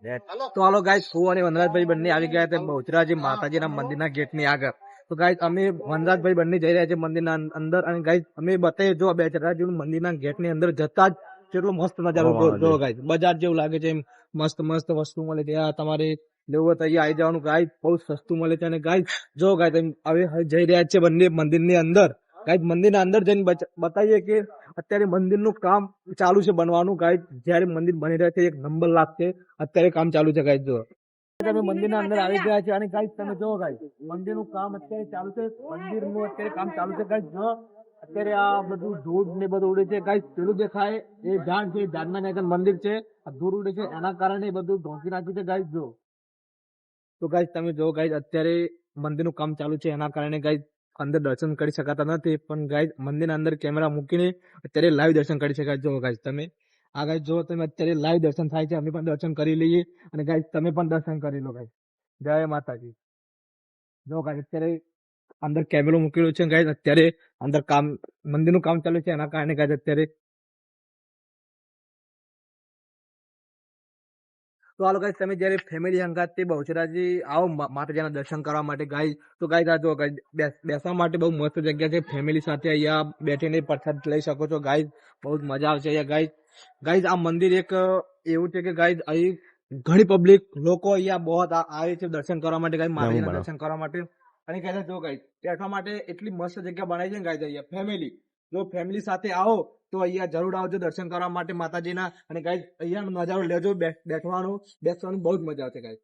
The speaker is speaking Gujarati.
તો હાલો ગાઈસ, હું અને વનરાજભાઈ બંને આવી ગયા હતા બહુચરાજી માતાજીના મંદિરના ગેટ ની આગળ. તો ગાઈસ અમે વનરાજભાઈ બંને જઈ રહ્યા છે મંદિરના અંદર, અને ગાઈસ અમે બતાવીએ જો બહુચરાજી મંદિરના ગેટ ની અંદર જતા જ કેટલો મસ્ત નજારો જો ગાઈસ, બજાર જેવું લાગે છે. મસ્ત મસ્ત વસ્તુ મળે છે. આ તમારે લેવું હોય તો અહીંયા આવી જવાનું ગાઈસ, બહુ સસ્તું મળે છે. અને ગાઈસ જો ગાઈસ હવે જઈ રહ્યા છે બંને મંદિરની અંદર. ગાઈસ મંદિરના અંદર જઈને બતાવીએ કે અત્યારે મંદિરનું કામ ચાલુ છે બનવાનું. ગાઈસ જયારે મંદિર બની રહ્યા છે એક નંબર લાગશે. અત્યારે કામ ચાલુ છે ગાઈસ. જો તમે મંદિરના અંદર આવી ગયા છે, અને ગાઈસ તમે જો ગાઈસ મંદિરનું કામ અત્યારે ચાલુ છે. મંદિરનું અત્યારે કામ ચાલુ છે ગાઈસ. જો અત્યારે આ બધું ધૂળ ને બધું ઉડે છે ગાઈસ. પેલું દેખાય એ ઝાડ છે, ઝાડના નીચે મંદિર છે. આ ધૂળ ઉડે છે એના કારણે બધું ઢોંકી નાખ્યું છે ગાઈસ. જો તો ગાઈસ તમે જો ગાઈસ અત્યારે મંદિરનું કામ ચાલુ છે એના કારણે ગાઈસ અંદર દર્શન કરી શકાતા નથી. પણ ગાઈસ મંદિરના અંદર કેમેરા મૂકીને અત્યારે લાઈવ દર્શન કરી શકાય. જો ગાઈસ તમે આ ગાઈસ જો તમે અત્યારે લાઈવ દર્શન થાય છે. અમે પણ દર્શન કરી લઈએ, અને ગાઈસ તમે પણ દર્શન કરી લો ગાઈસ. જય માતાજી. જો ગાઈસ અત્યારે અંદર કેમેરો મૂકેલો છે ગાઈસ. અત્યારે અંદર કામ મંદિરનું કામ ચાલુ છે એના કારણે ગાઈસ અત્યારે. તો હાલો ગાઈસ, તમે જયારે ફેમિલી હંગાત તે બહુચરાજી આવો માતાજીના દર્શન કરવા માટે ગાઈસ, તો ગાઈસ આ જો ગાઈસ બેસવા માટે બહુ મસ્ત જગ્યા છે. ફેમિલી સાથે અહીંયા બેઠીને પ્રસાદ લઈ શકો છો ગાઈસ. બહુ જ મજા આવશે અહીંયા ગાઈસ. ગાઈસ આ મંદિર એક એવું છે કે ગાઈસ અહીં ઘણી પબ્લિક લોકો અહીંયા બહુ આવે છે દર્શન કરવા માટે ગાઈસ, માતાજીના દર્શન કરવા માટે. અને ગાઈસ જો ગાઈસ બેઠવા માટે એટલી મસ્ત જગ્યા બનાવી છે ને ગાઈસ અહીંયા ફેમિલી. જો ફેમિલી સાથે આવો તો અહીંયા જરૂર આવજો દર્શન કરવા માટે માતાજીના. અને ગાઈસ અહીંયાનો નજારો લેજો, બેસવાનું બહુ જ મજા આવશે ગાઈસ.